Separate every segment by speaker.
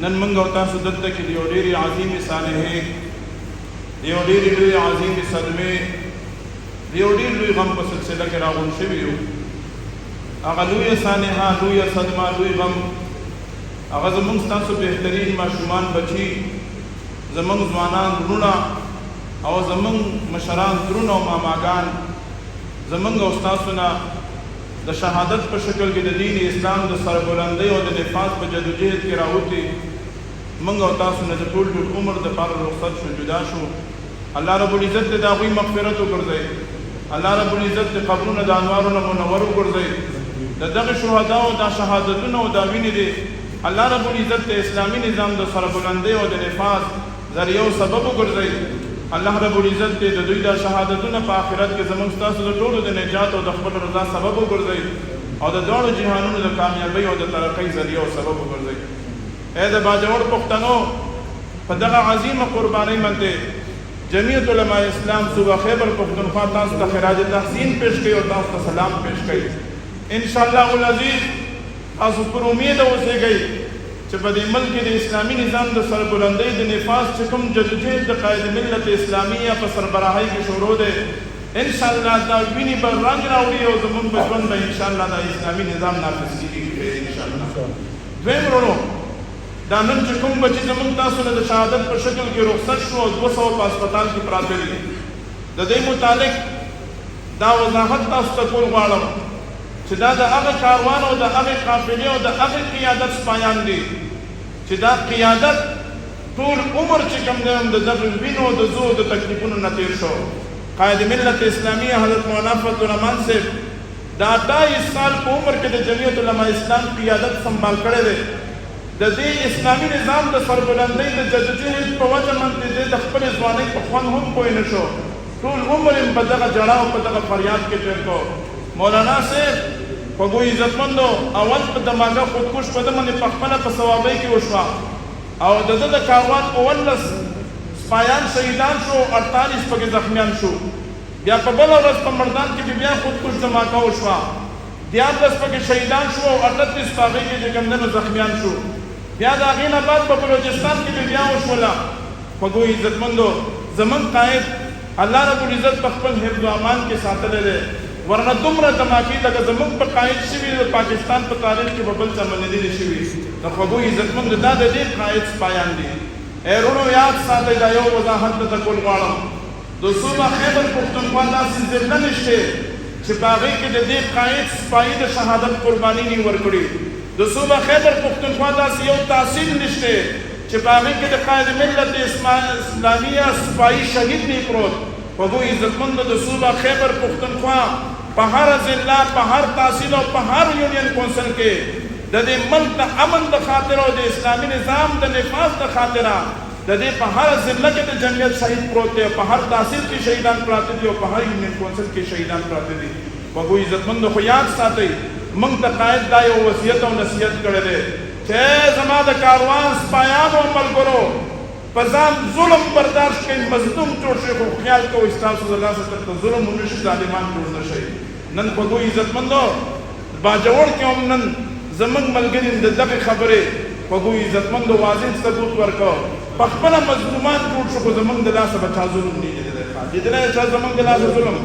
Speaker 1: نن موږ او تاسو دلته کې د یو ډېرې عظیمې صالحې د یو ډېرې لویې عظیمې صدمې د یو ډېر لوی غم په سلسله کې راغونډ شوي یو. هغه لویه صالحه، لویه صدمه، لوی غم هغه زموږ ستاسو بهترین ماشومان بچي، زموږ ځوانان وروڼه او زموږ مشران ترونه او ماماګان زموږ او ستاسو نه د شهادت په شکل کې د دین اسلام د سربلندۍ او د نفاذ په جدوجہد کې راوتي. موږ او تاسو نه د ټول عمر دپاره رخصت شو، جدا شو. الله رب العزت د هغوی مغفرت وګرځوي، الله رب العزت د قبرونه د انوارو نه منور وګرځوي. د دغه شهداو دا شهادتونه او دا وینې دي الله رب العزت د اسلامي نظام د سربلندۍ او د نفاذ ذریعه او سبب وګرځوي. الله رب العزت د دوی د شهادتونه په آخرت کې زموږ ستاسو د ټولو د نجات او د خپل رضا سبب وګرځوي او د دواړو جهانونو د کامیابۍ او د ترقۍ ذریعه او سبب وګرځوي. ای د باجوړ پښتنو، په دغه عظیمه قربانۍ باندې جمعیت علماء اسلام صوبه خیبر پښتونخوا تاسو ته خراج تحسین پیش کوي او تاسو ته سلام پیش کوي. انشاءالله العزیز تاسو پر امید اوسئ چې په دې ملک د اسلامي نظام د سربلندۍ د نفاذ چې کوم جدوجہد د قائد ملت اسلامیه په سربراهۍ کې شروع دی، انشاءالله دا وینې به رنګ راوړي او زموږ په ژوند به انشاءالله دا اسلامي نظام نافذ کېږي انشاءالله. دویم وروڼو، دا نن چې کوم بچي زموږ تاسو نه د شهادت په شکل کې رخصت شو او 200 په هسپتال کې پراته دي، د دې متعلق دا وضاحت تاسو ته کول غواړم چې دا د هغه کاروان او د هغې قافلې او د هغې قیادت سپایان دي چې دا قیادت ټول عمر چې کوم دی د دغه وینو د زور د تکلیفونو نه تېر شو. قائد ملت اسلامیه حضرت مولانا فضل الرحمن صاحب دا 28 سال په عمر کې د جمعیت علماء اسلام قیادت سنبال کړی دی. د دې اسلامي نظام د سربلندۍ د جدوجہد په وجه باندې دی د خپلې ځوانۍ په خوند هم پوه نه شو، ټول عمر یې په دغه ژړا او په دغه فریاد کې تېر کړو. مولانا صاحب خوږو عزتمندو اول په دماغه خودکش په ده باندې پخپله په ثوابۍ کې وشوه او د ده د کاروان 19 سپایان شهیدان شو، 48 پکې زخمیان شو. بیا په بله ورځ په مردان کې بیا خودکش دماغه وشوه، 13 پکې شهیدان شو او 38 په هغې کې چې کوم دی نو زخمیان شو. بیا د هغې نه بعد په بلوچستان کې بیا وشوله. خوږو عزتمندو زموږ قائد الله رب العزت په خپل حفظ و امان کې ساتلی دی، ورنه دومره دماغي لکه زموږ په قائد شوي د پاکستان په تاریخ کې به بل څه منلي نه شوي. د خوږو عزتمندو دا د دې قائد سپایان دي. ای وروڼو یاد ساتئ، دا یو وضاحت درته کول غواړم، د صوبه خیبر پښتونخوا داسې ضلع نشته چې په هغې کې د دې قائد سپایي د شهادت قرباني نه ورکړي. د صوبه خیبر پښتونخوا داسې یو تحصیل نشته چې په هغې کې د قائد ملت اسلامیه سپایي شهید نه پروت. خوږو عزتمندو د صوبه خیبر پښتونخوا په هر ضلع، په هر تحصیل او په هر یونین کونسل کې د دې ملک د امن د خاطر او د اسلامي نظام د نفاذ د خاطره د دې په هر ضلع کې د جمعیت شهید پروت دی، په هر تحصیل کې شهیدان پراته دي او په هر یونین کونسل کې شهیدان پراته دي. خوږو عزتمندو خو یاد ساتئ، موږ ته قائد دا یو وصیت او نصیحت کړی دی چې زما د کاروان سپایانو او ملګرو په ځان ظلم برداشت کوئ، مظلوم جوړ شئ، خو خیال کوئ ستاسو د لاسه درته ظلم ونه شي، ظالمان جوړ نه شئ. نن خوږو عزتمندو باجوړ کې هم نن زموږ ملګري د دغې خبرې خوږو عزتمندو واضح ثبوت ورکړو، په خپله مظلومان جوړ شو، خو زموږ د لاسه به چا ظلم نه لیدلی، لیدلی چا زموږ د لاسه ظلم.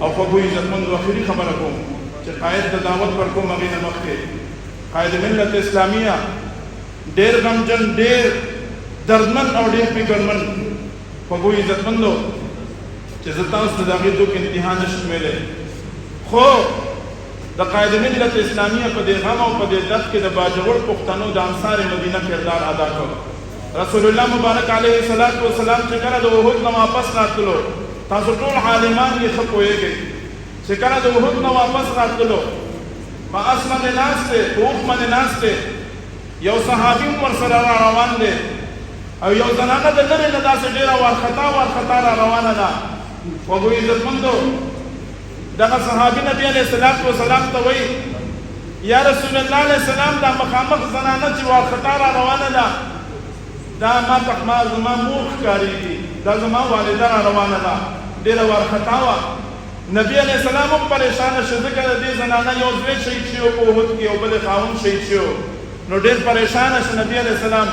Speaker 1: او خوږو عزتمندو آخري خبره کوم چې قائد ته دعوت ورکوم هغې نه مخکې قائد ملت اسلامیه ډېر غمجن، ډېر دردمن او ډېر فکرمن. خوږو عزتمندو چې زه تاسو ته د هغې دوک انتها نشم ویلی، خو د قائد ملت اسلامیه په دې غم او په دې درد کې د باجوړ پښتنو د انصار مدینه کردار ادا کړ. رسول الله مبارک علیه الصلاة والسلام چې کله د احد نه واپس راتلو، تاسو ټول عالمان یې ښه پوهېږئ چې کله د احد نه واپس راتلو په اس باندې ناست دی، په اوښ باندې ناست دی، یو صحابي هم ورسره را روان دی او یو زنانه د لرې نه داسې ډېره وارخطا را روانه ده. خوږو عزتمندو دغه صحابي نبي علیه السلام ته وایي یا رسول الله علیه السلام دا مخامخ زنانه چې وارخطا را روانه ده دا ما زما مور ښکارېږي، دا زما والده را روانه ده، ډېره وارخطا وه. نبی علیه السلام هم پریشانه شو ځکه د دې زنانه یو زوی شهید شوی په احد کې او بل یې خاوند شهید شوی، نو ډېر پریشانه شو. نبی علیه السلام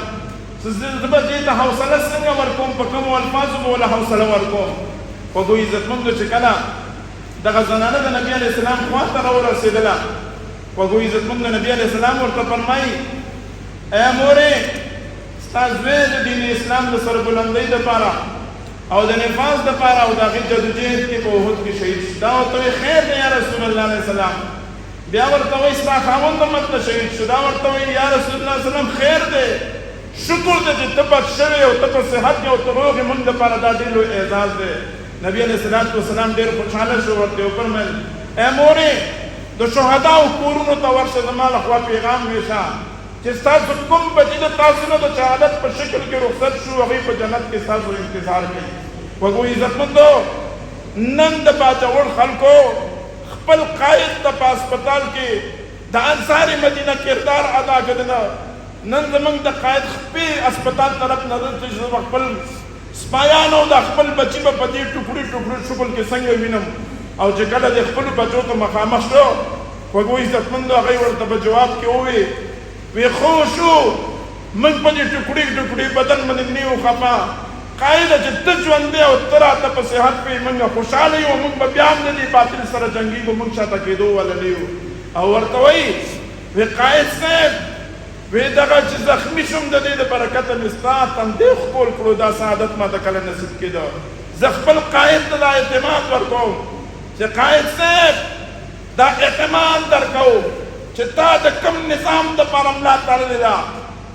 Speaker 1: زه به دې ته حوصله څنګه ورکوم، په کومو الفاظو به وله حوصله ورکوم. خوږو عزتمندو چې کله دغه زنانه د نبي علیه السلام خوا ته راورسېدله، خوږو عزتمندو نبي علیه السلام ورته فرمایي ای مورې ستا زوی د دین اسلام د سربلندۍ دپاره او د نفاذ دپاره او د هغې جدوجهد کې په احد کې شهید شو. دا ورته وایي خیر دی یا رسول الله علیه السلام. بیا ورته وایي ستا خاوند هم هلته شهید شو. دا ورته وایي یا رسول الله علیه وسلم خیر دی، شکر دی چې ته بچ شوې او ته په صحت کې او ته روغ یې، موږ دپاره دا ډېر لوی اعزاز دی. نبي علیه الصلاة والسلام ډېر خوشحاله شو، ورته وفرمیل ای مورې د شهداو کورونو ته ورشه، زما له خوا پیغام ویشه چې ستاسو کوم بچي د تاسو نه د شهادت په شکل کې رخصت شو، هغوی په جنت کې ستاسو انتظار کوي. وګو عزتمندو، نن د باجوړ خلکو خپل قائد ته په هسپتال کې د انصار مدینه کردار ادا کړنه. نن زمونږ د قائد خپې هسپتال طرف نه دلته چې زه خپل سپایانو د خپل بچي به په دې ټوکړي ټوکړي شکل کې څنګه وینم، او چې کله د خپلو بچو ته مخامخ شو، وګو عزتمندو هغوی ورته په جواب کې وویل وی خو شو موږ په دې ټوکړي ټوکړي بدن باندې نه یو خفه، قاعده چې ته ژوندی او ته راته په صحت پې موږ خوشحاله یو، موږ به بیا هم د دې باطل سره جنګېږو، موږ شاته کېدو والا نه یو. او ورته وایي وی قاید صاحب وی دغه چې زخمي شوم د دې د برکته مې ستا تندی ښکول کړو، دا سعادت ما ته کله نصیب کېده. زه خپل قاید ته دا اعتماد ورکوم چې قاید صاحب دا اعتماد درکوم چې تا د کوم نظام دپاره ملا تړلې ده،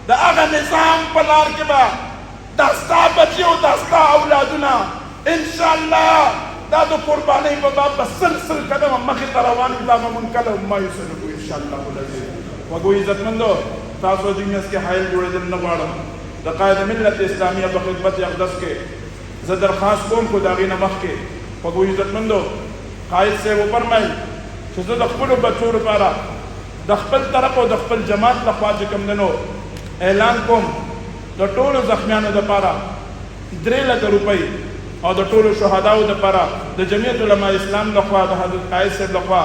Speaker 1: د هغه نظام په لار کې به دا ستا بچي او دا ستا اولادونه انشاءالله دا د قربانۍ په باب به سل قدمه مخې ته روان وي، دا به مونږ کله مایوسه نه کړو انشاءالله العزیز. وګو عزتمندو، تاسو دې میاشت کې حایل جوړېدل نه غواړم. د قاعده ملت اسلامیه په خدمت اقدس کې زه درخواست کوم خو د هغې نه مخکې وګو عزتمندو، قاید صاحب وفرمیل چې زه د خپلو بچو لپاره د خپل طرف او د خپل جماعت لخوا چې کوم دی نو اعلان کوم د ټولو زخمیانو دپاره 3 لکه روپۍ او د ټولو شهداو دپاره د جمعیت علما اسلام لخوا د حضرت قاید صاحب لخوا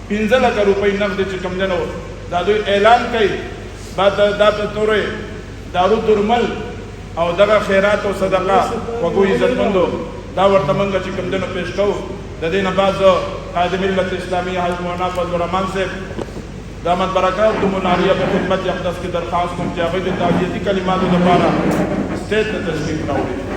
Speaker 1: 15 لکه روپۍ نغدې چې کوم دی نو دا دوی اعلان کوي. بعد دا په تورې دارو درمل او دغه خیرات او صدقه وګو عزتمندو دا ورته موږ چې کوم دی نو پیش کوو. د دې نه بعد قاعده ملت اسلامیه حضرت مولانا فضل الرحمن صاحب دامت برکات د مناریه په خدمت اقدس کې درخواست کوم چې هغوی د تعزیتي کلماتو دپاره سټیج ته تشریف راوړي.